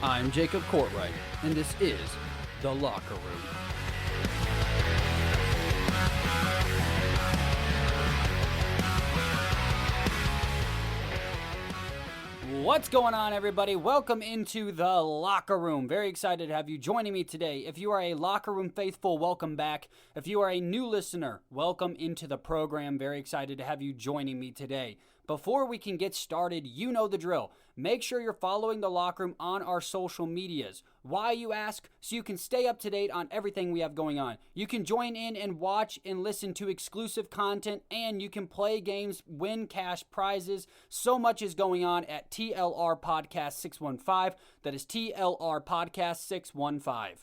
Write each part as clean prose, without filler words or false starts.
I'm Jacob Courtwright, and this is The Locker Room. What's going on, everybody? Welcome into The Locker Room. Very excited to have you joining me today. If you are a Locker Room faithful, welcome back. If you are a new listener, welcome into the program. Very excited to have you joining me today. Before we can get started, you know the drill. Make sure you're following The Locker Room on our social medias. Why, you ask? So you can stay up to date on everything we have going on. You can join in and watch and listen to exclusive content, and you can play games, win cash prizes. So much is going on at TLR Podcast 615. That is TLR Podcast 615.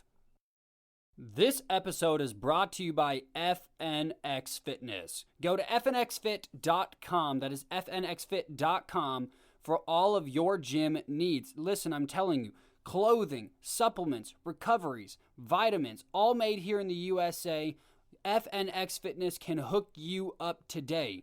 This episode is brought to you by FNX Fitness. Go to fnxfit.com, that is fnxfit.com, for all of your gym needs. Listen, I'm telling you, clothing, supplements, recoveries, vitamins, all made here in the USA. FNX Fitness can hook you up today.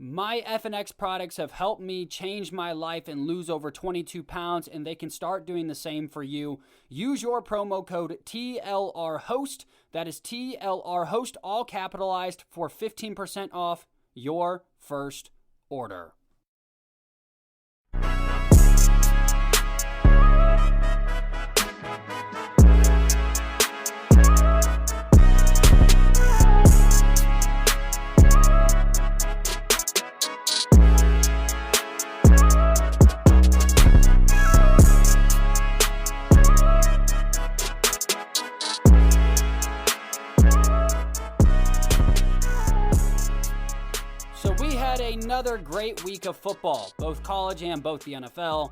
My FNX products have helped me change my life and lose over 22 pounds, and they can start doing the same for you. Use your promo code TLRHOST, that is TLRHOST, all capitalized, for 15% off your first order. Another great week of football, both college and both the NFL.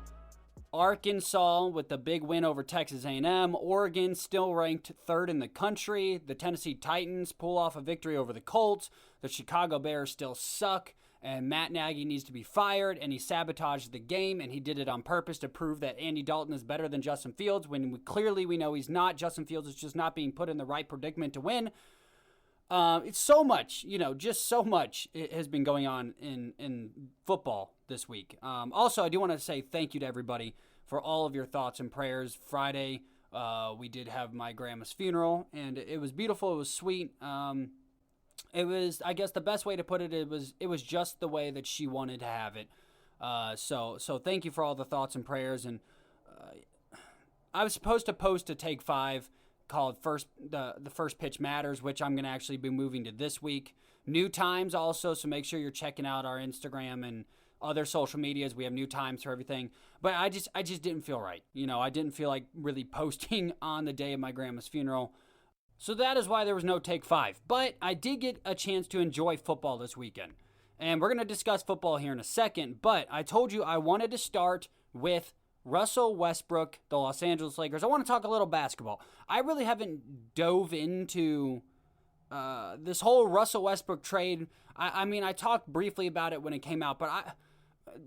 Arkansas with the big win over Texas A&M. Oregon still ranked third in the country. The Tennessee Titans pull off a victory over the Colts. The Chicago Bears still suck, and Matt Nagy needs to be fired, and he sabotaged the game, and he did it on purpose to prove that Andy Dalton is better than Justin Fields, when clearly we know he's not. Justin Fields is just not being put in the right predicament to win. It's so much, just so much has been going on in football this week. Also, I do want to say thank you to everybody for all of your thoughts and prayers. Friday, we did have my grandma's funeral, and it was beautiful. It was sweet. It was, I guess the best way to put it, it was just the way that she wanted to have it. So thank you for all the thoughts and prayers. And I was supposed to post a Take 5 called the First Pitch Matters, which I'm going to actually be moving to this week. New times also, so make sure you're checking out our Instagram and other social medias. We have new times for everything. But I just didn't feel right. I didn't feel like really posting on the day of my grandma's funeral. So that is why there was no Take 5. But I did get a chance to enjoy football this weekend. And we're going to discuss football here in a second. But I told you I wanted to start with Russell Westbrook, the Los Angeles Lakers. I want to talk a little basketball. I really haven't dove into this whole Russell Westbrook trade. I mean, I talked briefly about it when it came out, but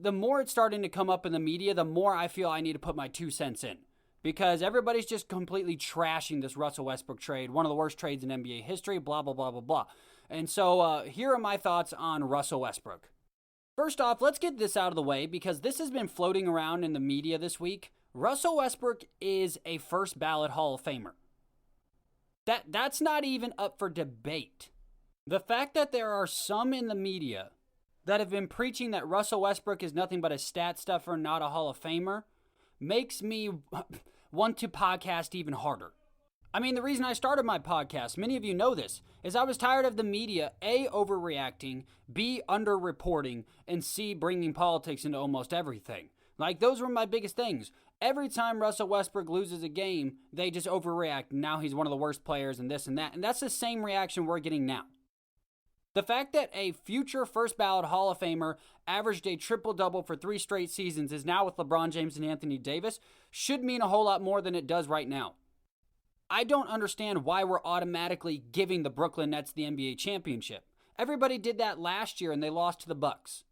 the more it's starting to come up in the media, the more I feel I need to put my 2 cents in. Because everybody's just completely trashing this Russell Westbrook trade, one of the worst trades in NBA history, blah, blah, blah, blah, blah. And so here are my thoughts on Russell Westbrook. First off, let's get this out of the way because this has been floating around in the media this week. Russell Westbrook is a first ballot Hall of Famer. That's not even up for debate. The fact that there are some in the media that have been preaching that Russell Westbrook is nothing but a stat stuffer, not a Hall of Famer, makes me want to podcast even harder. I mean, the reason I started my podcast, many of you know this, is I was tired of the media, A, overreacting, B, underreporting, and C, bringing politics into almost everything. Like, those were my biggest things. Every time Russell Westbrook loses a game, they just overreact. Now he's one of the worst players and this and that. And that's the same reaction we're getting now. The fact that a future first ballot Hall of Famer averaged a triple-double for 3 straight seasons is now with LeBron James and Anthony Davis should mean a whole lot more than it does right now. I don't understand why we're automatically giving the Brooklyn Nets the NBA championship. Everybody did that last year and they lost to the Bucks.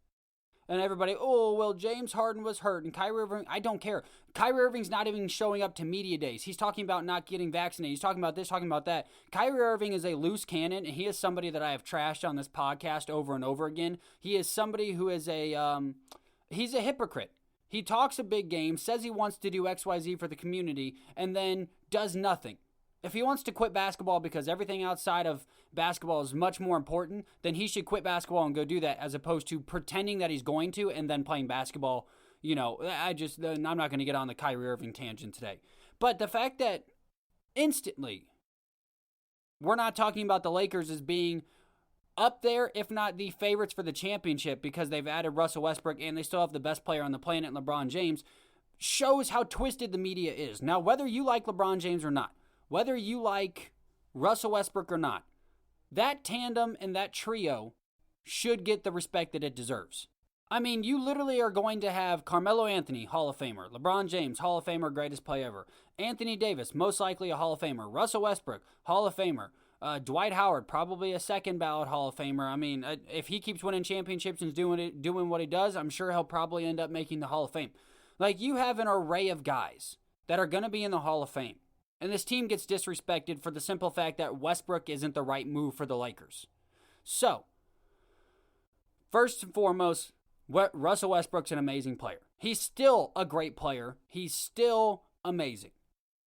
And everybody, oh, well, James Harden was hurt and Kyrie Irving, I don't care. Kyrie Irving's not even showing up to media days. He's talking about not getting vaccinated. He's talking about this, talking about that. Kyrie Irving is a loose cannon, and he is somebody that I have trashed on this podcast over and over again. He is somebody who is he's a hypocrite. He talks a big game, says he wants to do XYZ for the community, and then does nothing. If he wants to quit basketball because everything outside of basketball is much more important, then he should quit basketball and go do that, as opposed to pretending that he's going to and then playing basketball. I'm not going to get on the Kyrie Irving tangent today. But the fact that instantly we're not talking about the Lakers as being up there, if not the favorites for the championship, because they've added Russell Westbrook and they still have the best player on the planet, LeBron James, shows how twisted the media is. Now, whether you like LeBron James or not, whether you like Russell Westbrook or not, that tandem and that trio should get the respect that it deserves. I mean, you literally are going to have Carmelo Anthony, Hall of Famer, LeBron James, Hall of Famer, greatest play ever, Anthony Davis, most likely a Hall of Famer, Russell Westbrook, Hall of Famer, Dwight Howard, probably a second ballot Hall of Famer. I mean, if he keeps winning championships and doing what he does, I'm sure he'll probably end up making the Hall of Fame. Like, you have an array of guys that are going to be in the Hall of Fame. And this team gets disrespected for the simple fact that Westbrook isn't the right move for the Lakers. So, first and foremost, Russell Westbrook's an amazing player. He's still a great player. He's still amazing.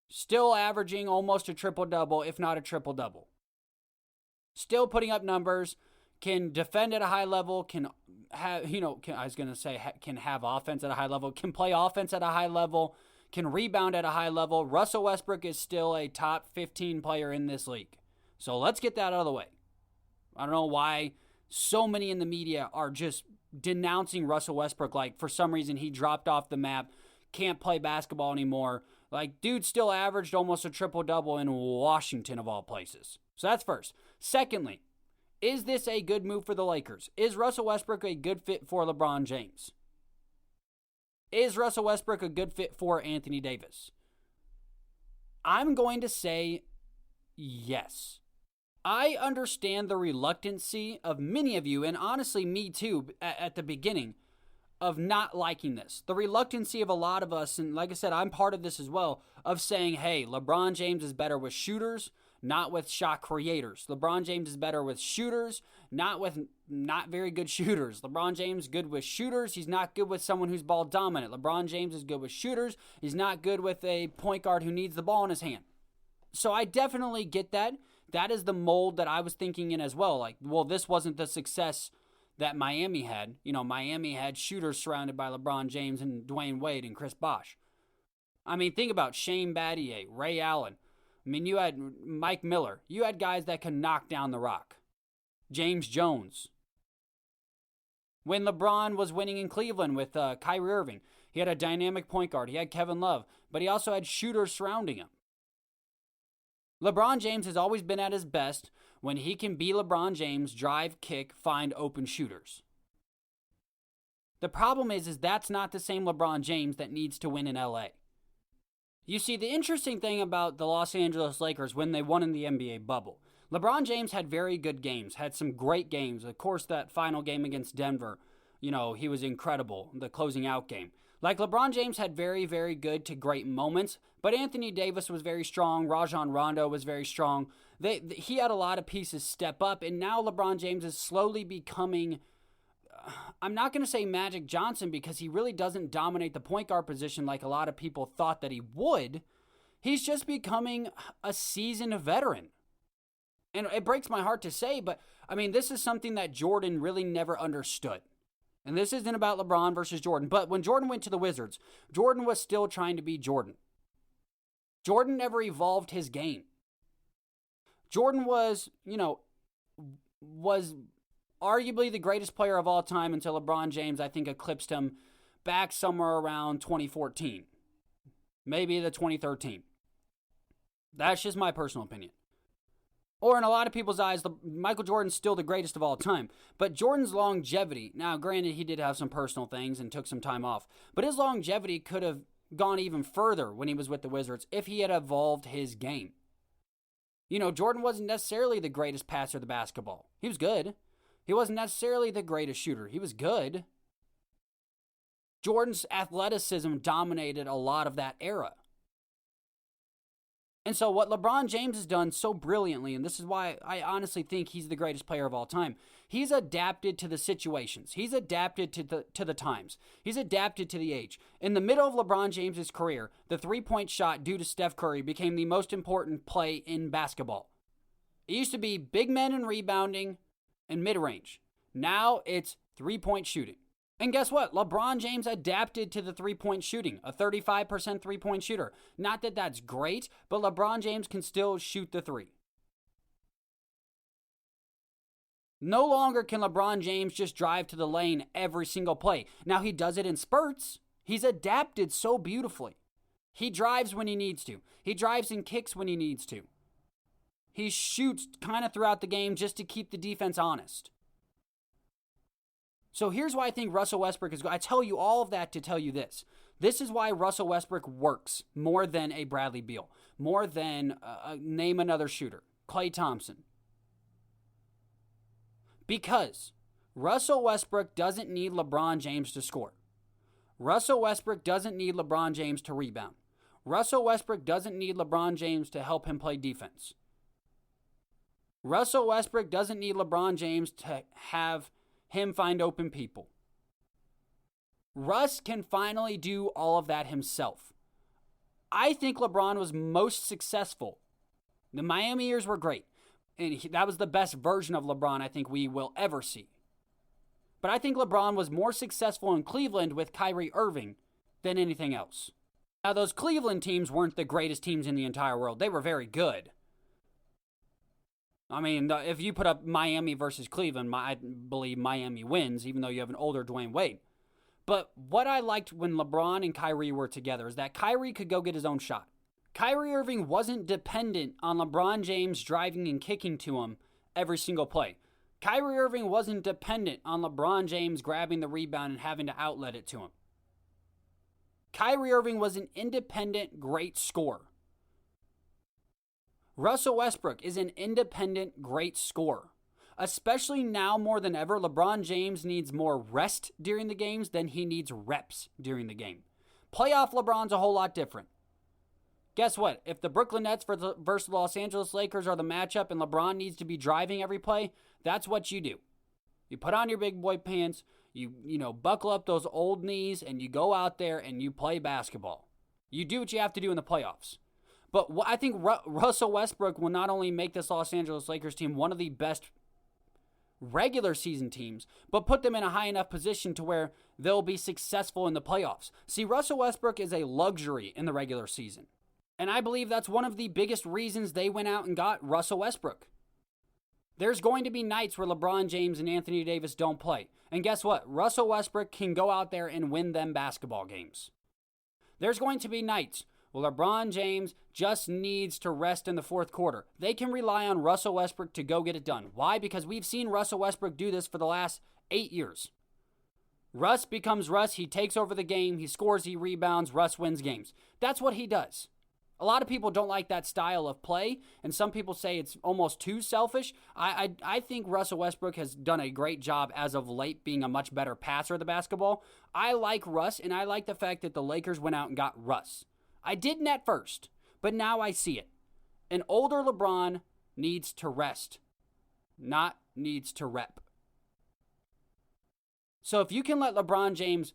Still averaging almost a triple-double, if not a triple-double. Still putting up numbers, can defend at a high level, can have offense at a high level, can play offense at a high level, can rebound at a high level. Russell Westbrook is still a top 15 player in this league. So let's get that out of the way. I don't know why so many in the media are just denouncing Russell Westbrook like for some reason he dropped off the map, can't play basketball anymore. Like, dude still averaged almost a triple-double in Washington of all places. So that's first. Secondly, is this a good move for the Lakers? Is Russell Westbrook a good fit for LeBron James? Is Russell Westbrook a good fit for Anthony Davis? I'm going to say yes. I understand the reluctancy of many of you, and honestly me too, at the beginning, of not liking this. The reluctancy of a lot of us, and like I said, I'm part of this as well, of saying, hey, LeBron James is better with shooters, not with shot creators. LeBron James is better with shooters, not with not very good shooters. LeBron James is good with shooters. He's not good with someone who's ball dominant. LeBron James is good with shooters. He's not good with a point guard who needs the ball in his hand. So I definitely get that. That is the mold that I was thinking in as well. Like, well, this wasn't the success that Miami had. Miami had shooters surrounded by LeBron James and Dwayne Wade and Chris Bosh. I mean, think about Shane Battier, Ray Allen. I mean, you had Mike Miller. You had guys that could knock down the rock. James Jones. When LeBron was winning in Cleveland with Kyrie Irving, he had a dynamic point guard. He had Kevin Love, but he also had shooters surrounding him. LeBron James has always been at his best when he can be LeBron James, drive, kick, find open shooters. The problem is that's not the same LeBron James that needs to win in LA. You see, the interesting thing about the Los Angeles Lakers when they won in the NBA bubble, LeBron James had very good games, had some great games. Of course, that final game against Denver, he was incredible, the closing out game. Like, LeBron James had very, very good to great moments, but Anthony Davis was very strong. Rajon Rondo was very strong. He had a lot of pieces step up, and now LeBron James is slowly becoming, I'm not going to say Magic Johnson because he really doesn't dominate the point guard position like a lot of people thought that he would. He's just becoming a seasoned veteran. And it breaks my heart to say, but I mean, this is something that Jordan really never understood. And this isn't about LeBron versus Jordan, but when Jordan went to the Wizards, Jordan was still trying to be Jordan. Jordan never evolved his game. Jordan was arguably the greatest player of all time until LeBron James, I think, eclipsed him back somewhere around 2014. Maybe the 2013. That's just my personal opinion. Or in a lot of people's eyes, Michael Jordan's still the greatest of all time. But Jordan's longevity, now granted he did have some personal things and took some time off, but his longevity could have gone even further when he was with the Wizards if he had evolved his game. Jordan wasn't necessarily the greatest passer of the basketball. He was good. He wasn't necessarily the greatest shooter. He was good. Jordan's athleticism dominated a lot of that era. And so what LeBron James has done so brilliantly, and this is why I honestly think he's the greatest player of all time, he's adapted to the situations. He's adapted to the times. He's adapted to the age. In the middle of LeBron James's career, the three-point shot due to Steph Curry became the most important play in basketball. It used to be big men and rebounding and mid-range. Now it's three-point shooting. And guess what? LeBron James adapted to the three-point shooting, a 35% three-point shooter. Not that that's great, but LeBron James can still shoot the three. No longer can LeBron James just drive to the lane every single play. Now he does it in spurts. He's adapted so beautifully. He drives when he needs to. He drives and kicks when he needs to. He shoots kind of throughout the game just to keep the defense honest. So here's why I think Russell Westbrook is good. I tell you all of that to tell you this. This is why Russell Westbrook works more than a Bradley Beal, more than name another shooter, Klay Thompson. Because Russell Westbrook doesn't need LeBron James to score. Russell Westbrook doesn't need LeBron James to rebound. Russell Westbrook doesn't need LeBron James to help him play defense. Russell Westbrook doesn't need LeBron James to have him find open people. Russ can finally do all of that himself. I think LeBron was most successful. The Miami years were great, and that was the best version of LeBron I think we will ever see. But I think LeBron was more successful in Cleveland with Kyrie Irving than anything else. Now, those Cleveland teams weren't the greatest teams in the entire world. They were very good. I mean, if you put up Miami versus Cleveland, I believe Miami wins, even though you have an older Dwayne Wade. But what I liked when LeBron and Kyrie were together is that Kyrie could go get his own shot. Kyrie Irving wasn't dependent on LeBron James driving and kicking to him every single play. Kyrie Irving wasn't dependent on LeBron James grabbing the rebound and having to outlet it to him. Kyrie Irving was an independent, great scorer. Russell Westbrook is an independent, great scorer. Especially now more than ever, LeBron James needs more rest during the games than he needs reps during the game. Playoff LeBron's a whole lot different. Guess what? If the Brooklyn Nets versus the Los Angeles Lakers are the matchup and LeBron needs to be driving every play, that's what you do. You put on your big boy pants, you buckle up those old knees, and you go out there and you play basketball. You do what you have to do in the playoffs. But I think Russell Westbrook will not only make this Los Angeles Lakers team one of the best regular season teams, but put them in a high enough position to where they'll be successful in the playoffs. See, Russell Westbrook is a luxury in the regular season. And I believe that's one of the biggest reasons they went out and got Russell Westbrook. There's going to be nights where LeBron James and Anthony Davis don't play. And guess what? Russell Westbrook can go out there and win them basketball games. There's going to be nights where LeBron James just needs to rest in the fourth quarter. They can rely on Russell Westbrook to go get it done. Why? Because we've seen Russell Westbrook do this for the last 8 years. Russ becomes Russ. He takes over the game. He scores. He rebounds. Russ wins games. That's what he does. A lot of people don't like that style of play, and some people say it's almost too selfish. I think Russell Westbrook has done a great job as of late being a much better passer of the basketball. I like Russ, and I like the fact that the Lakers went out and got Russ. I didn't at first, but now I see it. An older LeBron needs to rest, not needs to rep. So if you can let LeBron James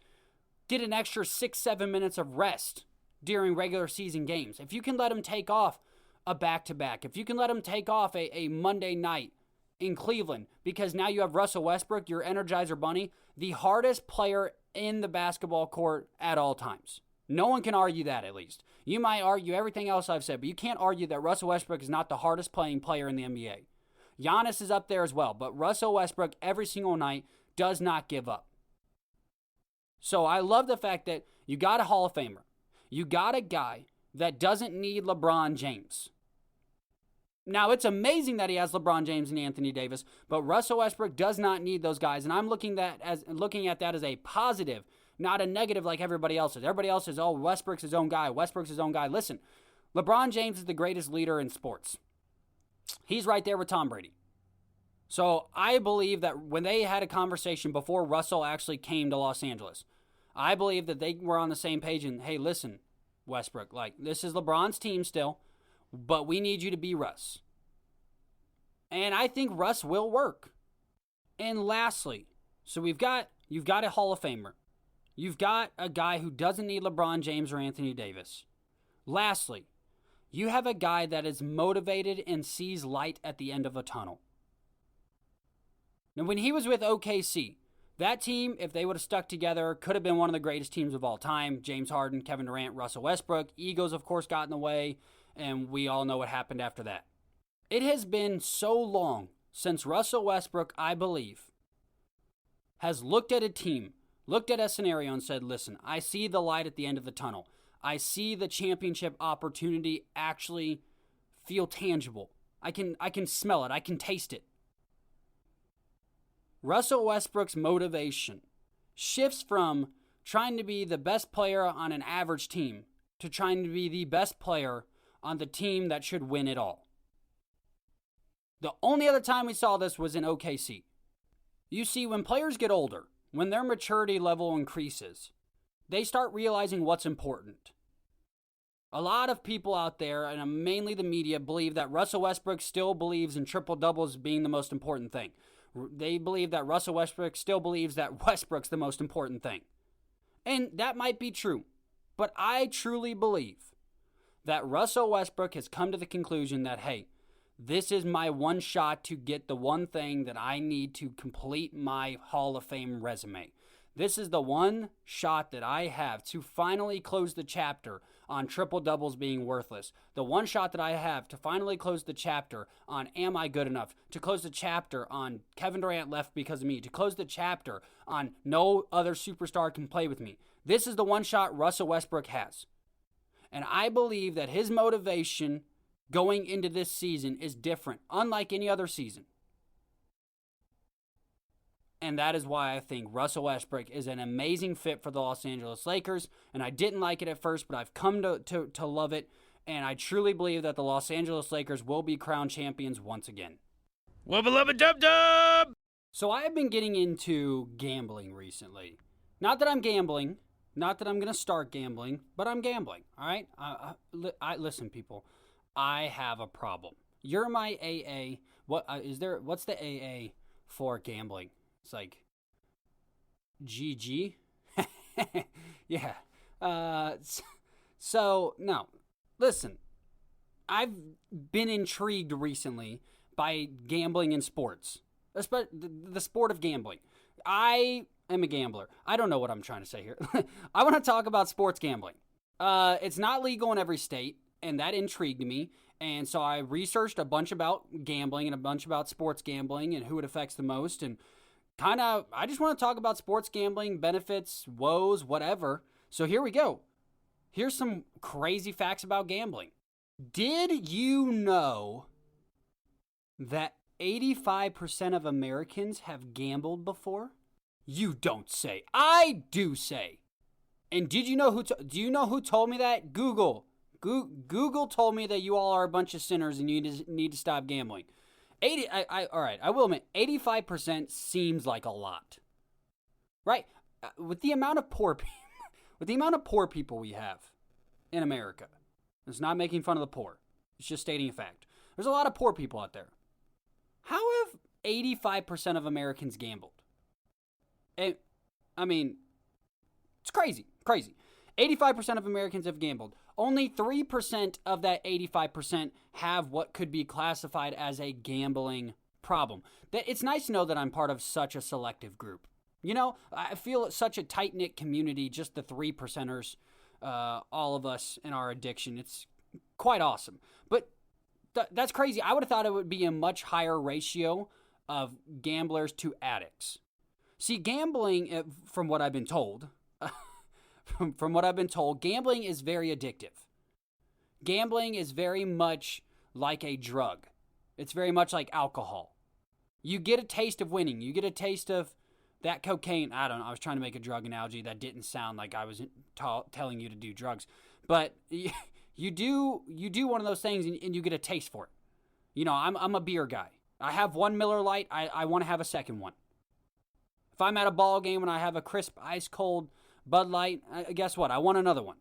get an extra 6-7 minutes of rest during regular season games, if you can let him take off a back-to-back, if you can let him take off a Monday night in Cleveland, because now you have Russell Westbrook, your Energizer Bunny, the hardest player in the basketball court at all times. No one can argue that, at least. You might argue everything else I've said, but you can't argue that Russell Westbrook is not the hardest playing player in the NBA. Giannis is up there as well, but Russell Westbrook every single night does not give up. So I love the fact that you got a Hall of Famer. You got a guy that doesn't need LeBron James. Now, it's amazing that he has LeBron James and Anthony Davis, but Russell Westbrook does not need those guys, and I'm looking at that as a positive, not a negative like everybody else is. Everybody else is, oh, Westbrook's his own guy. Westbrook's his own guy. Listen, LeBron James is the greatest leader in sports. He's right there with Tom Brady. So I believe that when they had a conversation before Russell actually came to Los Angeles, I believe that they were on the same page and, hey, listen, Westbrook, like, this is LeBron's team still. but we need you to be Russ. And I think Russ will work. And lastly, so you've got a Hall of Famer. You've got a guy who doesn't need LeBron James or Anthony Davis. Lastly, you have a guy that is motivated and sees light at the end of a tunnel. Now, when he was with OKC, that team, if they would have stuck together, could have been one of the greatest teams of all time. James Harden, Kevin Durant, Russell Westbrook. Egos, of course, got in the way, and we all know what happened after that. It has been so long since Russell Westbrook, I believe, has looked at a team, looked at a scenario and said, listen, I see the light at the end of the tunnel. I see the championship opportunity actually feel tangible. I can smell it. I can taste it. Russell Westbrook's motivation shifts from trying to be the best player on an average team to trying to be the best player on the team that should win it all. The only other time we saw this was in OKC. You see, when players get older, when their maturity level increases, they start realizing what's important. A lot of people out there, and mainly the media, believe that Russell Westbrook still believes in triple-doubles being the most important thing. They believe that Russell Westbrook still believes that Westbrook's the most important thing. And that might be true. But I truly believe that Russell Westbrook has come to the conclusion that, hey, this is my one shot to get the one thing that I need to complete my Hall of Fame resume. This is the one shot that I have to finally close the chapter on triple-doubles being worthless. The one shot that I have to finally close the chapter on am I good enough? To close the chapter on Kevin Durant left because of me. To close the chapter on no other superstar can play with me. This is the one shot Russell Westbrook has. And I believe that his motivation going into this season is different, unlike any other season. And that is why I think Russell Westbrook is an amazing fit for the Los Angeles Lakers. And I didn't like it at first, but I've come to love it. And I truly believe that the Los Angeles Lakers will be crowned champions once again. Wubba lubba dub dub! So I have been getting into gambling recently. Not that I'm gambling. Not that I'm going to start gambling. But I'm gambling. All right? Listen, people. I have a problem. You're my AA. What's the AA for gambling? It's like GG. Yeah. So, no. Listen, I've been intrigued recently by gambling in sports. The sport of gambling. I am a gambler. I don't know what I'm trying to say here. I want to talk about sports gambling. It's not legal in every state, and that intrigued me. And so I researched a bunch about gambling and a bunch about sports gambling and who it affects the most, and I just want to talk about sports gambling, benefits, woes, whatever. So here we go. Here's some crazy facts about gambling. Did you know that 85% of Americans have gambled before? You don't say. I do say. And did you know do you know who told me that? Google. Google told me that you all are a bunch of sinners and you need to stop gambling. All right, I will admit, 85% seems like a lot, right? With the amount of poor people we have in America, it's not making fun of the poor. It's just stating a fact. There's a lot of poor people out there. How have 85% of Americans gambled? I mean, it's crazy. 85% of Americans have gambled. Only 3% of that 85% have what could be classified as a gambling problem. It's nice to know that I'm part of such a selective group. You know, I feel it's such a tight-knit community, just the 3%ers, all of us in our addiction. It's quite awesome. But that's crazy. I would have thought it would be a much higher ratio of gamblers to addicts. See, gambling, from what I've been told... From what I've been told, gambling is very addictive. Gambling is very much like a drug. It's very much like alcohol. You get a taste of winning. You get a taste of that cocaine. I don't know. I was trying to make a drug analogy that didn't sound like I was telling you to do drugs. But you do one of those things and you get a taste for it. You know, I'm a beer guy. I have one Miller Lite. I want to have a second one. If I'm at a ball game and I have a crisp, ice cold Bud Light, guess what? I want another one.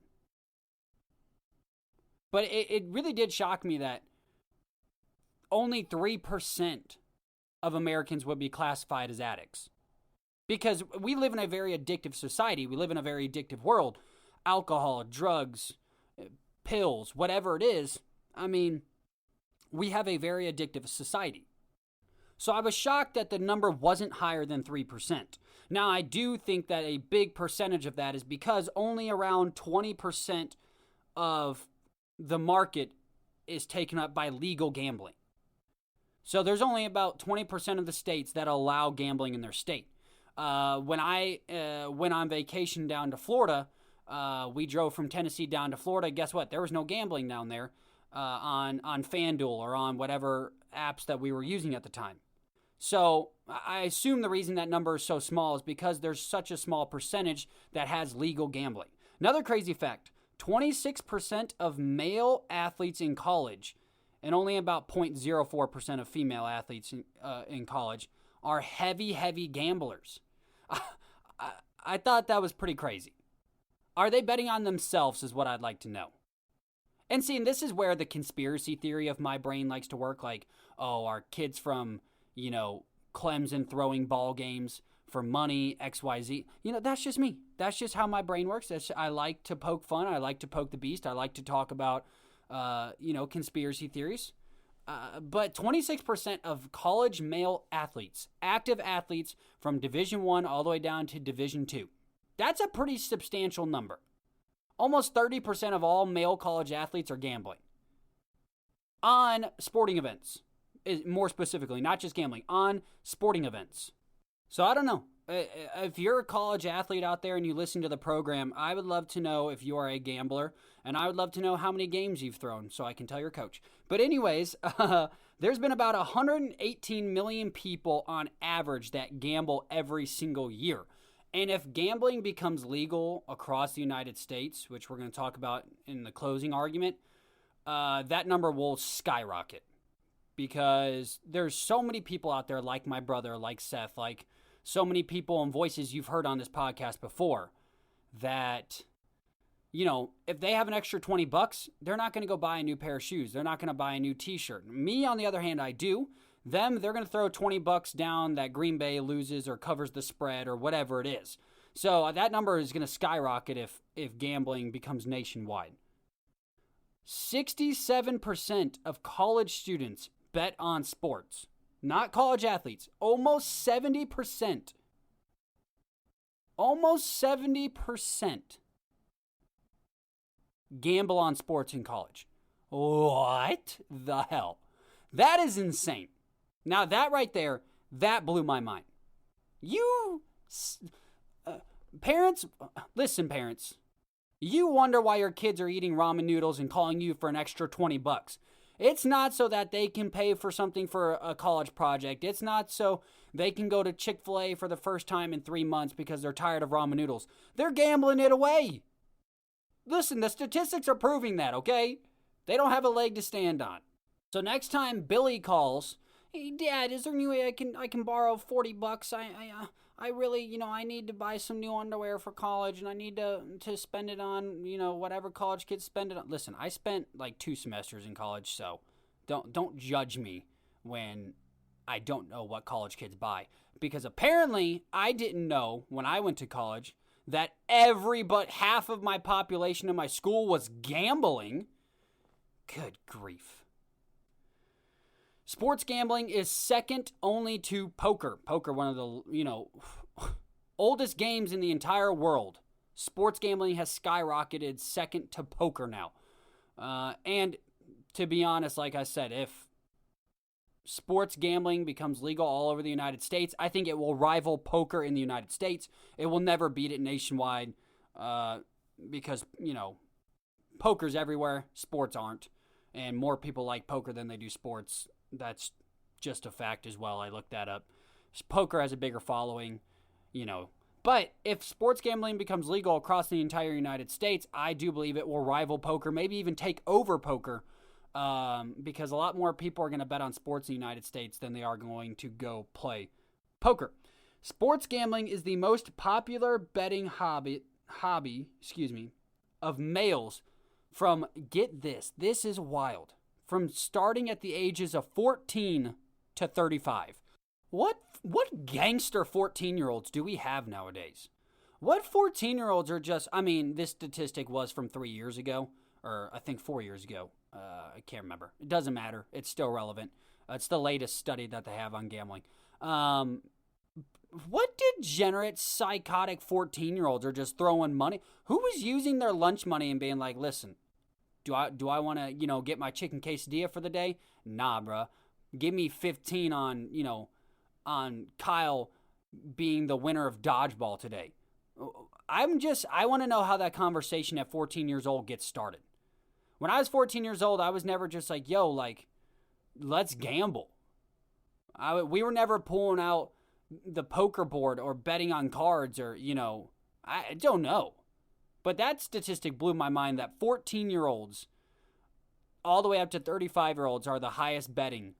But it really did shock me that only 3% of Americans would be classified as addicts. Because we live in a very addictive society. We live in a very addictive world. Alcohol, drugs, pills, whatever it is. I mean, we have a very addictive society. So I was shocked that the number wasn't higher than 3%. Now, I do think that a big percentage of that is because only around 20% of the market is taken up by legal gambling. So there's only about 20% of the states that allow gambling in their state. When I went on vacation down to Florida, we drove from Tennessee down to Florida. Guess what? There was no gambling down there on FanDuel or on whatever apps that we were using at the time. So I assume the reason that number is so small is because there's such a small percentage that has legal gambling. Another crazy fact, 26% of male athletes in college and only about 0.04% of female athletes in college are heavy gamblers. I thought that was pretty crazy. Are they betting on themselves is what I'd like to know. And see, and this is where the conspiracy theory of my brain likes to work. Like, oh, are kids from, Clemson throwing ball games for money, XYZ. That's just me. That's just how my brain works. I like to poke fun. I like to poke the beast. I like to talk about, conspiracy theories. But 26% of college male athletes, active athletes from Division I all the way down to Division II. That's a pretty substantial number. Almost 30% of all male college athletes are gambling on sporting events. More specifically, not just gambling, on sporting events. So I don't know. If you're a college athlete out there and you listen to the program, I would love to know if you are a gambler, and I would love to know how many games you've thrown so I can tell your coach. But anyways, there's been about 118 million people on average that gamble every single year. And if gambling becomes legal across the United States, which we're going to talk about in the closing argument, that number will skyrocket. Because there's so many people out there like my brother, like Seth, like so many people and voices you've heard on this podcast before that, if they have an extra $20, they're not going to go buy a new pair of shoes. They're not going to buy a new t-shirt. Me, on the other hand, I do. They're going to throw $20 down that Green Bay loses or covers the spread or whatever it is. So that number is going to skyrocket if gambling becomes nationwide. 67% of college students bet on sports, not college athletes. Almost 70%. Almost 70% gamble on sports in college. What the hell? That is insane. Now that right there, that blew my mind. Parents, listen parents. You wonder why your kids are eating ramen noodles and calling you for an extra $20. It's not so that they can pay for something for a college project. It's not so they can go to Chick-fil-A for the first time in 3 months because they're tired of ramen noodles. They're gambling it away. Listen, the statistics are proving that, okay? They don't have a leg to stand on. So next time Billy calls, hey Dad, is there any way I can borrow $40? I really, I need to buy some new underwear for college, and I need to spend it on, whatever college kids spend it on. Listen, I spent like 2 semesters in college, so don't judge me when I don't know what college kids buy. Because apparently I didn't know when I went to college that half of my population in my school was gambling. Good grief. Sports gambling is second only to poker. Poker, one of the, oldest games in the entire world. Sports gambling has skyrocketed second to poker now. And to be honest, like I said, if sports gambling becomes legal all over the United States, I think it will rival poker in the United States. It will never beat it nationwide because, poker's everywhere, sports aren't. And more people like poker than they do sports. That's just a fact as well. I looked that up. Poker has a bigger following, But if sports gambling becomes legal across the entire United States, I do believe it will rival poker, maybe even take over poker, because a lot more people are going to bet on sports in the United States than they are going to go play poker. Sports gambling is the most popular betting hobby of males get this is wild, from starting at the ages of 14 to 35. What gangster 14-year-olds do we have nowadays? What 14-year-olds are just, this statistic was from 3 years ago, or I think 4 years ago. I can't remember. It doesn't matter. It's still relevant. It's the latest study that they have on gambling. What degenerate, psychotic 14-year-olds are just throwing money? Who was using their lunch money and being like, listen, do I want to, get my chicken quesadilla for the day? Nah, bruh. Give me 15 on Kyle being the winner of dodgeball today. I want to know how that conversation at 14 years old gets started. When I was 14 years old, I was never just like, let's gamble. We were never pulling out the poker board or betting on cards or, I don't know. But that statistic blew my mind that 14-year-olds all the way up to 35-year-olds are the highest betting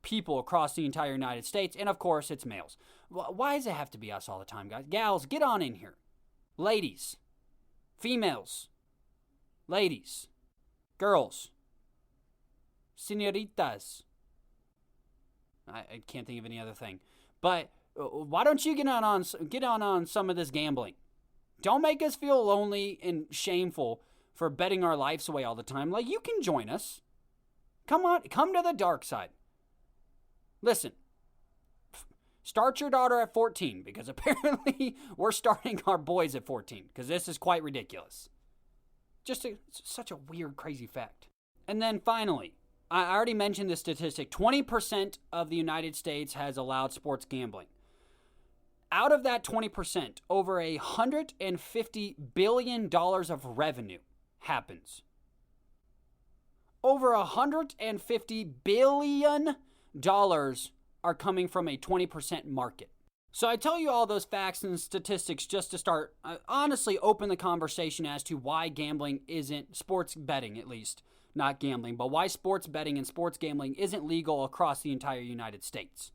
people across the entire United States. And, of course, it's males. Why does it have to be us all the time, guys? Gals, get on in here. Ladies. Females. Ladies. Girls. Senoritas. I can't think of any other thing. But why don't you get on some of this gambling? Don't make us feel lonely and shameful for betting our lives away all the time. Like, you can join us. Come on, come to the dark side. Listen, start your daughter at 14 because apparently we're starting our boys at 14 because this is quite ridiculous. Such a weird, crazy fact. And then finally, I already mentioned this statistic. 20% of the United States has allowed sports gambling. Out of that 20%, over $150 billion of revenue happens. Over $150 billion are coming from a 20% market. So I tell you all those facts and statistics just to start, honestly open the conversation as to why gambling isn't, sports betting at least, not gambling, but why sports betting and sports gambling isn't legal across the entire United States.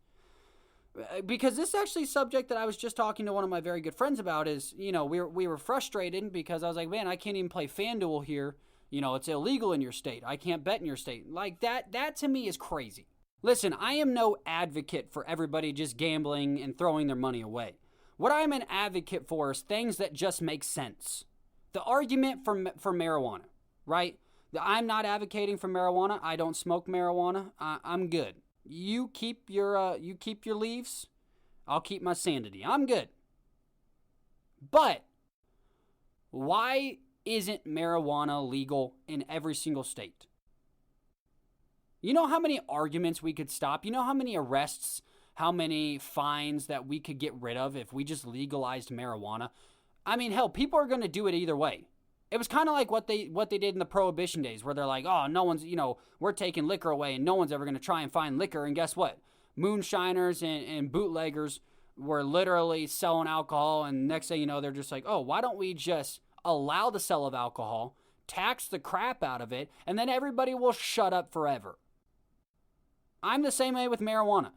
Because this is actually a subject that I was just talking to one of my very good friends about is, we were frustrated because I was like, man, I can't even play FanDuel here. It's illegal in your state. I can't bet in your state. Like that to me is crazy. Listen, I am no advocate for everybody just gambling and throwing their money away. What I'm an advocate for is things that just make sense. The argument for marijuana, right? I'm not advocating for marijuana. I don't smoke marijuana. I'm good. You keep your leaves. I'll keep my sanity. I'm good. But why isn't marijuana legal in every single state? You know how many arguments we could stop? You know how many arrests, how many fines that we could get rid of if we just legalized marijuana? Hell, people are going to do it either way. It was kind of like what they did in the Prohibition days where they're like, oh, no one's, we're taking liquor away and no one's ever going to try and find liquor. And guess what? Moonshiners and bootleggers were literally selling alcohol. And next thing you know, they're just like, oh, why don't we just allow the sale of alcohol, tax the crap out of it, and then everybody will shut up forever. I'm the same way with marijuana.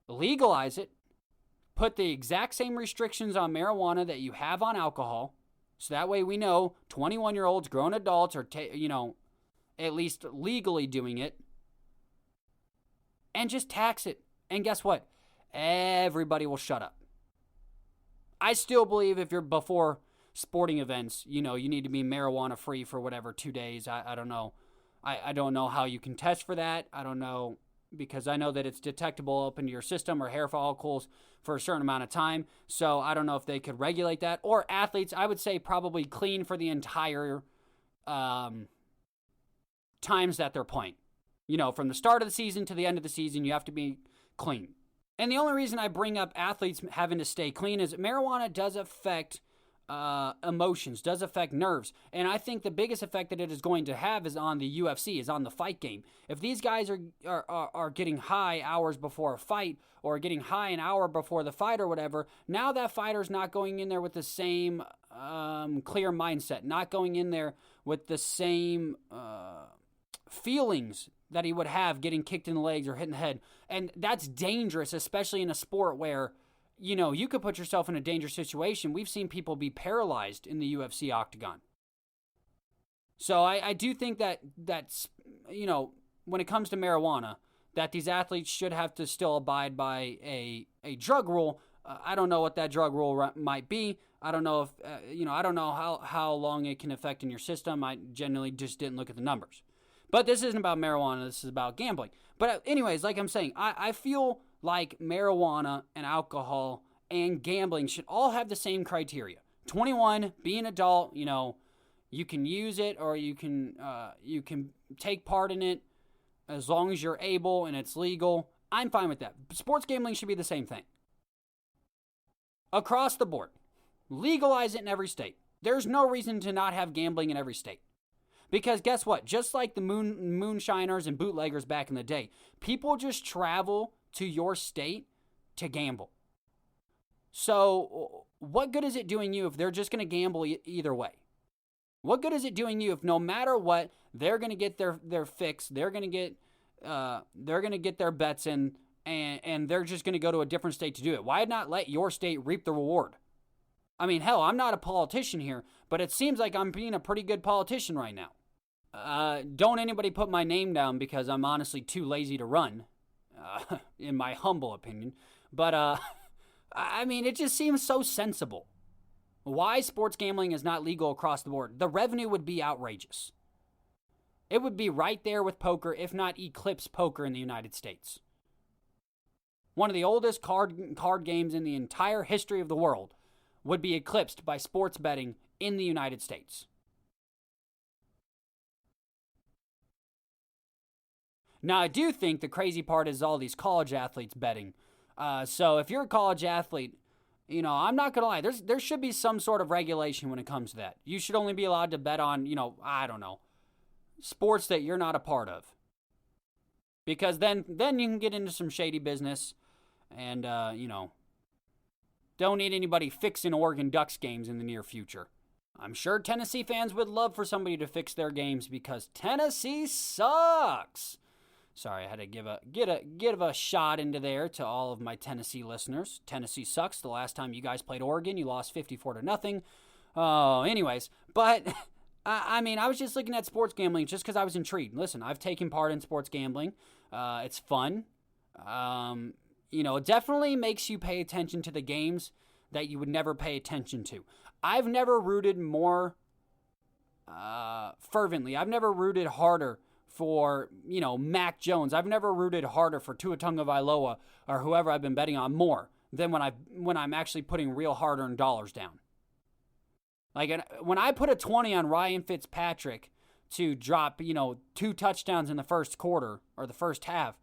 Legalize it. Put the exact same restrictions on marijuana that you have on alcohol. So that way we know 21-year-olds, grown adults are, at least legally doing it. And just tax it. And guess what? Everybody will shut up. I still believe if you're before sporting events, you need to be marijuana free for whatever 2 days. I don't know. I don't know how you can test for that. I don't know. Because I know that it's detectable up into your system or hair follicles for a certain amount of time. So I don't know if they could regulate that. Or athletes, I would say probably clean for the entire times that they're playing. From the start of the season to the end of the season, you have to be clean. And the only reason I bring up athletes having to stay clean is marijuana does affect emotions, does affect nerves. And I think the biggest effect that it is going to have is on the UFC, is on the fight game. If these guys are getting high hours before a fight or getting high an hour before the fight or whatever, now that fighter's not going in there with the same clear mindset, not going in there with the same feelings that he would have getting kicked in the legs or hit in the head. And that's dangerous, especially in a sport where you could put yourself in a dangerous situation. We've seen people be paralyzed in the UFC octagon. So I do think that's, when it comes to marijuana, that these athletes should have to still abide by a drug rule. I don't know what that drug rule might be. I don't know if, I don't know how long it can affect in your system. I genuinely just didn't look at the numbers. But this isn't about marijuana. This is about gambling. But anyways, like I'm saying, I feel like marijuana and alcohol and gambling should all have the same criteria. 21, be an adult, you can use it or you can take part in it as long as you're able and it's legal. I'm fine with that. Sports gambling should be the same thing. Across the board. Legalize it in every state. There's no reason to not have gambling in every state. Because guess what? Just like the moonshiners and bootleggers back in the day, people just travel to your state to gamble. So what good is it doing you if they're just going to gamble either way? What good is it doing you if no matter what, they're going to get their fix, they're going to get their bets in, and they're just going to go to a different state to do it? Why not let your state reap the reward? I mean, hell, I'm not a politician here, but it seems like I'm being a pretty good politician right now. Don't anybody put my name down because I'm honestly too lazy to run, in my humble opinion. But, I mean, it just seems so sensible. Why sports gambling is not legal across the board? The revenue would be outrageous. It would be right there with poker, if not eclipse poker in the United States. One of the oldest card games in the entire history of the world would be eclipsed by sports betting in the United States. Now, I do think the crazy part is all these college athletes betting. So if you're a college athlete, I'm not going to lie, there should be some sort of regulation when it comes to that. You should only be allowed to bet on, I don't know, sports that you're not a part of. Because then you can get into some shady business and, don't need anybody fixing Oregon Ducks games in the near future. I'm sure Tennessee fans would love for somebody to fix their games because Tennessee sucks. Sorry, I had to give a shot into there to all of my Tennessee listeners. Tennessee sucks. The last time you guys played Oregon, you lost 54-0. Anyways, but I mean, I was just looking at sports gambling just because I was intrigued. Listen, I've taken part in sports gambling. It's fun. It definitely makes you pay attention to the games that you would never pay attention to. I've never rooted more fervently. I've never rooted harder for, Mac Jones. I've never rooted harder for Tua Tagovailoa or whoever I've been betting on more than when I'm actually putting real hard-earned dollars down. Like, when I put a 20 on Ryan Fitzpatrick to drop, 2 touchdowns in the first quarter or the first half,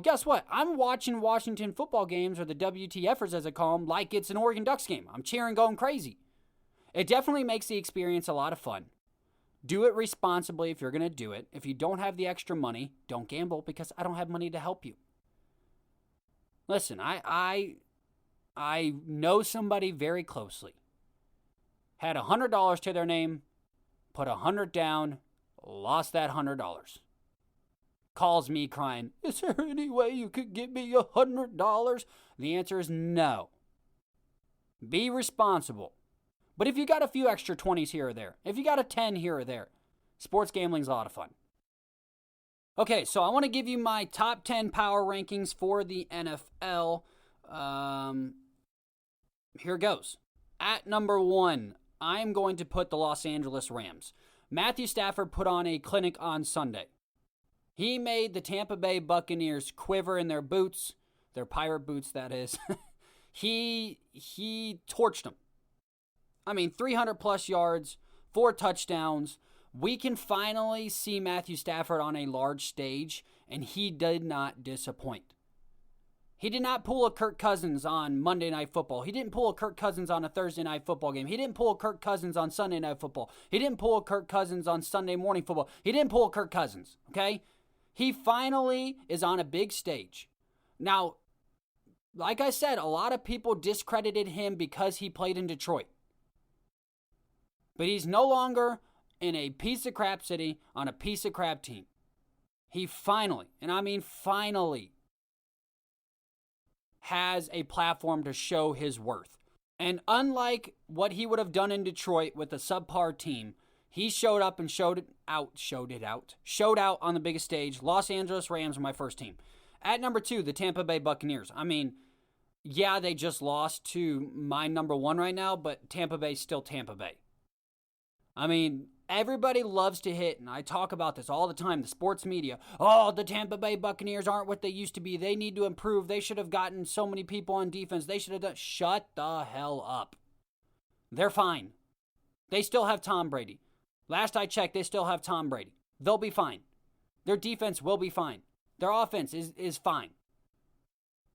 guess what? I'm watching Washington football games, or the WTFers as I call them, like it's an Oregon Ducks game. I'm cheering, going crazy. It definitely makes the experience a lot of fun. Do it responsibly if you're going to do it. If you don't have the extra money, don't gamble because I don't have money to help you. Listen, I know somebody very closely. Had $100 to their name, put $100 down, lost that $100. Calls me crying, is there any way you could give me $100? The answer is no. Be responsible. But if you got a few extra 20s here or there, if you got a 10 here or there, sports gambling's a lot of fun. Okay, so I want to give you my top 10 power rankings for the NFL. Here goes. At number 1, I'm going to put the Los Angeles Rams. Matthew Stafford put on a clinic on Sunday. He made the Tampa Bay Buccaneers quiver in their boots, their pirate boots, that is. He torched them. 300 plus yards, 4 touchdowns. We can finally see Matthew Stafford on a large stage, and he did not disappoint. He did not pull a Kirk Cousins on Monday Night Football. He didn't pull a Kirk Cousins on a Thursday Night Football game. He didn't pull a Kirk Cousins on Sunday Night Football. He didn't pull a Kirk Cousins on Sunday Morning Football. He didn't pull a Kirk Cousins, okay? He finally is on a big stage. Now, like I said, a lot of people discredited him because he played in Detroit. But he's no longer in a piece of crap city on a piece of crap team. He finally, and I mean finally, has a platform to show his worth. And unlike what he would have done in Detroit with a subpar team, He showed up and showed out on the biggest stage. Los Angeles Rams are my first team. At number 2, the Tampa Bay Buccaneers. I mean, yeah, they just lost to my number 1 right now, but Tampa Bay's still Tampa Bay. I mean, everybody loves to hit, and I talk about this all the time, the sports media. Oh, the Tampa Bay Buccaneers aren't what they used to be. They need to improve. They should have gotten so many people on defense. They should have done. Shut the hell up. They're fine. They still have Tom Brady. Last I checked, they still have Tom Brady. They'll be fine. Their defense will be fine. Their offense is fine.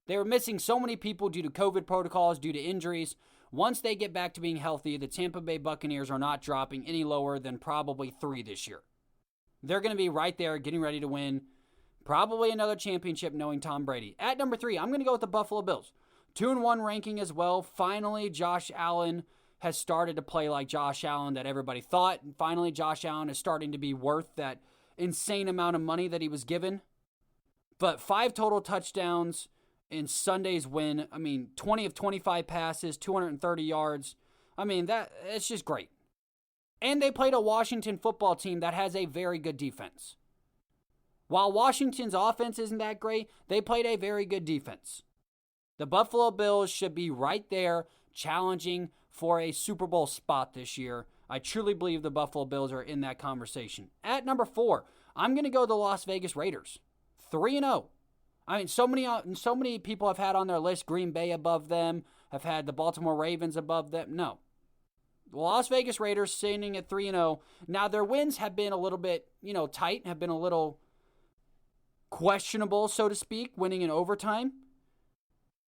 They were missing so many people due to COVID protocols, due to injuries. Once they get back to being healthy, the Tampa Bay Buccaneers are not dropping any lower than probably 3 this year. They're going to be right there, getting ready to win probably another championship knowing Tom Brady. At number 3, I'm going to go with the Buffalo Bills. 2-1 ranking as well. Finally, Josh Allen has started to play like Josh Allen that everybody thought. And finally, Josh Allen is starting to be worth that insane amount of money that he was given. But 5 total touchdowns in Sunday's win. I mean, 20 of 25 passes, 230 yards. I mean, it's just great. And they played a Washington football team that has a very good defense. While Washington's offense isn't that great, they played a very good defense. The Buffalo Bills should be right there challenging for a Super Bowl spot this year. I truly believe the Buffalo Bills are in that conversation. At number 4, I'm going to go the Las Vegas Raiders. 3-0. I mean, so many people have had on their list Green Bay above them, have had the Baltimore Ravens above them. No. The Las Vegas Raiders sitting at 3-0. Now, their wins have been a little bit, tight, have been a little questionable, so to speak, winning in overtime.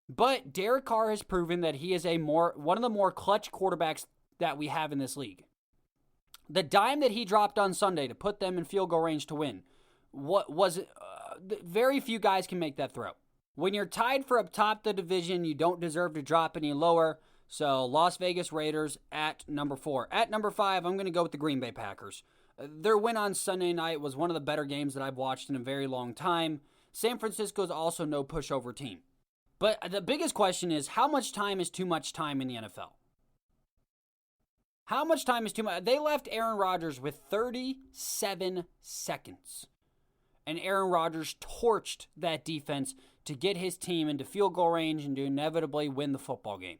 But Derek Carr has proven that he is one of the more clutch quarterbacks that we have in this league. The dime that he dropped on Sunday to put them in field goal range to win, very few guys can make that throw. When you're tied for up top the division, you don't deserve to drop any lower. So Las Vegas Raiders at number 4. At number 5, I'm going to go with the Green Bay Packers. Their win on Sunday night was one of the better games that I've watched in a very long time. San Francisco's also no pushover team. But the biggest question is, how much time is too much time in the NFL? How much time is too much? They left Aaron Rodgers with 37 seconds. And Aaron Rodgers torched that defense to get his team into field goal range and to inevitably win the football game.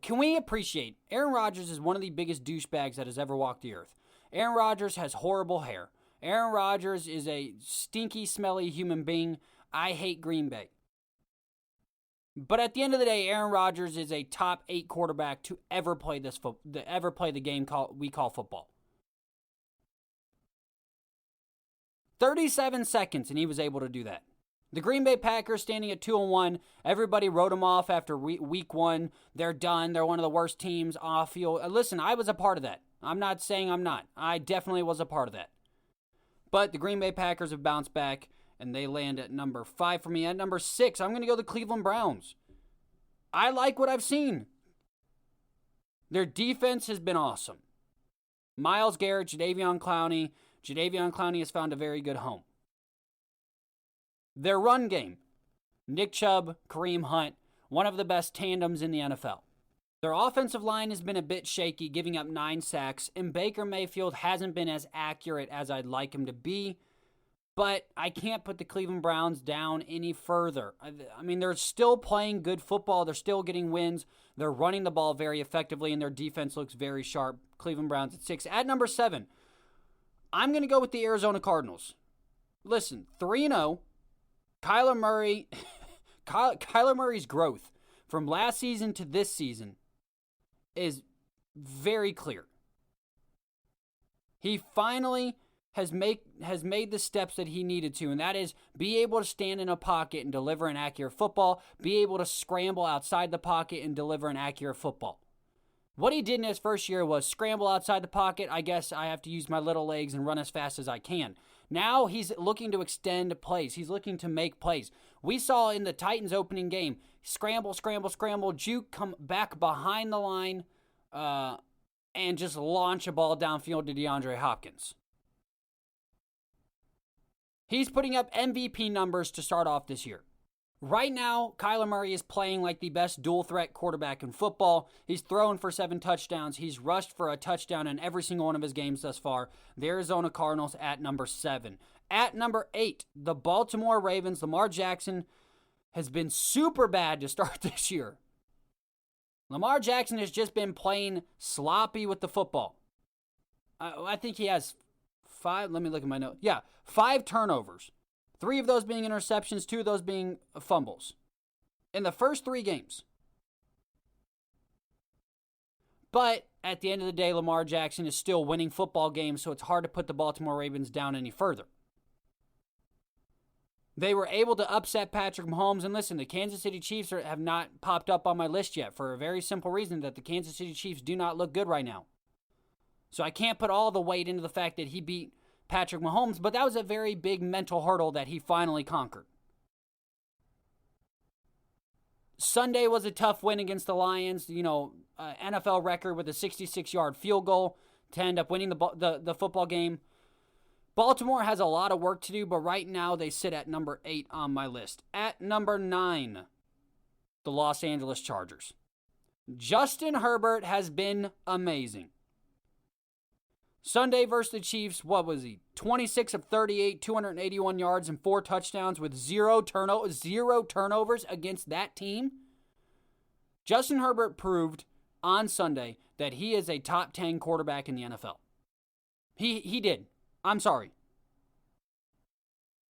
Can we appreciate Aaron Rodgers is one of the biggest douchebags that has ever walked the earth. Aaron Rodgers has horrible hair. Aaron Rodgers is a stinky, smelly human being. I hate Green Bay. But at the end of the day, Aaron Rodgers is a top 8 quarterback to ever play the game we call football. 37 seconds, and he was able to do that. The Green Bay Packers standing at 2-1. Everybody wrote them off after week 1. They're done. They're one of the worst teams off field. Listen, I was a part of that. I'm not saying I'm not. I definitely was a part of that. But the Green Bay Packers have bounced back, and they land at number 5 for me. At number 6, I'm going to go the Cleveland Browns. I like what I've seen. Their defense has been awesome. Myles Garrett, Jadeveon Clowney. Jadeveon Clowney has found a very good home. Their run game, Nick Chubb, Kareem Hunt, one of the best tandems in the NFL. Their offensive line has been a bit shaky, giving up 9 sacks, and Baker Mayfield hasn't been as accurate as I'd like him to be, but I can't put the Cleveland Browns down any further. I mean, they're still playing good football. They're still getting wins. They're running the ball very effectively, and their defense looks very sharp. Cleveland Browns at 6. At number 7, I'm going to go with the Arizona Cardinals. Listen, 3-0. Kyler Murray's growth from last season to this season is very clear. He finally has made the steps that he needed to, and that is be able to stand in a pocket and deliver an accurate football, be able to scramble outside the pocket and deliver an accurate football. What he did in his first year was scramble outside the pocket. I guess I have to use my little legs and run as fast as I can. Now he's looking to extend plays. He's looking to make plays. We saw in the Titans opening game, scramble, juke, come back behind the line, and just launch a ball downfield to DeAndre Hopkins. He's putting up MVP numbers to start off this year. Right now, Kyler Murray is playing like the best dual-threat quarterback in football. He's thrown for 7 touchdowns. He's rushed for a touchdown in every single one of his games thus far. The Arizona Cardinals at number 7. At number 8, the Baltimore Ravens. Lamar Jackson has been super bad to start this year. Lamar Jackson has just been playing sloppy with the football. I think he has 5. Let me look at my note. Yeah, 5 turnovers. 3 of those being interceptions, 2 of those being fumbles. In the first 3 games. But at the end of the day, Lamar Jackson is still winning football games, so it's hard to put the Baltimore Ravens down any further. They were able to upset Patrick Mahomes. And listen, the Kansas City Chiefs have not popped up on my list yet for a very simple reason, that the Kansas City Chiefs do not look good right now. So I can't put all the weight into the fact that he beat Patrick Mahomes, but that was a very big mental hurdle that he finally conquered. Sunday was a tough win against the Lions. NFL record with a 66-yard field goal to end up winning the football game. Baltimore has a lot of work to do, but right now they sit at number 8 on my list. At number 9, the Los Angeles Chargers. Justin Herbert has been amazing. Sunday versus the Chiefs, what was he? 26 of 38, 281 yards and 4 touchdowns with 0 turnovers against that team. Justin Herbert proved on Sunday that he is a top 10 quarterback in the NFL. He did. I'm sorry.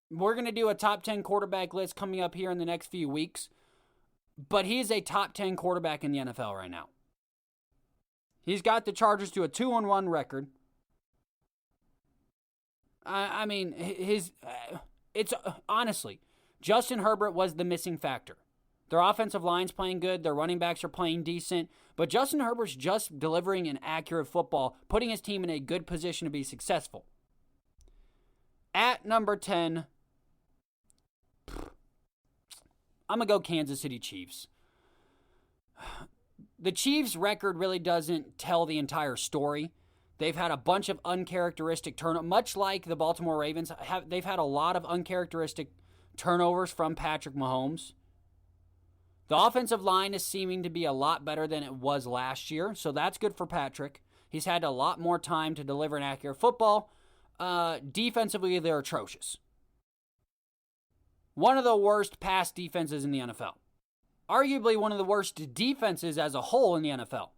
We're going to do a top 10 quarterback list coming up here in the next few weeks, but he is a top 10 quarterback in the NFL right now. He's got the Chargers to a 2-1 record. It's honestly, Justin Herbert was the missing factor. Their offensive line's playing good, their running backs are playing decent, but Justin Herbert's just delivering an accurate football, putting his team in a good position to be successful. At number 10, I'm going to go Kansas City Chiefs. The Chiefs' record really doesn't tell the entire story. They've had a bunch of uncharacteristic turnovers, much like the Baltimore Ravens. They've had a lot of uncharacteristic turnovers from Patrick Mahomes. The offensive line is seeming to be a lot better than it was last year, so that's good for Patrick. He's had a lot more time to deliver an accurate football. Defensively, they're atrocious. One of the worst pass defenses in the NFL. Arguably one of the worst defenses as a whole in the NFL.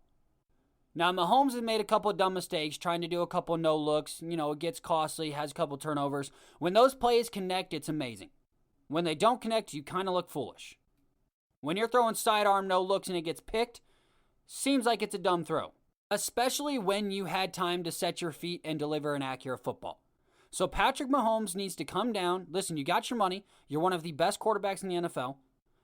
Now, Mahomes has made a couple of dumb mistakes, trying to do a couple of no-looks. It gets costly, has a couple of turnovers. When those plays connect, it's amazing. When they don't connect, you kind of look foolish. When you're throwing sidearm no-looks and it gets picked, seems like it's a dumb throw. Especially when you had time to set your feet and deliver an accurate football. So Patrick Mahomes needs to come down. Listen, you got your money. You're one of the best quarterbacks in the NFL.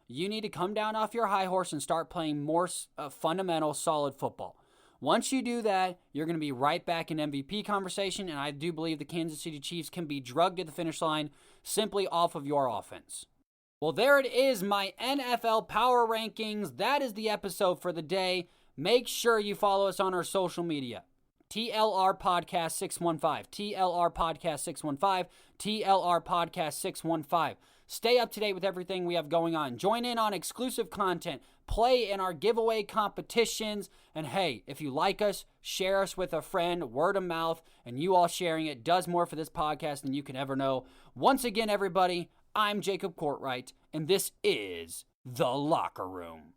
You need to come down off your high horse and start playing more fundamental, solid football. Once you do that, you're going to be right back in MVP conversation, and I do believe the Kansas City Chiefs can be drugged to the finish line simply off of your offense. Well, there it is, my NFL Power Rankings. That is the episode for the day. Make sure you follow us on our social media. TLR Podcast 615, TLR Podcast 615, TLR Podcast 615. Stay up to date with everything we have going on. Join in on exclusive content. Play in our giveaway competitions. And hey, if you like us, share us with a friend. Word of mouth, and you all sharing it does more for this podcast than you can ever know. Once again, everybody, I'm Jacob Courtwright, and this is The Locker Room.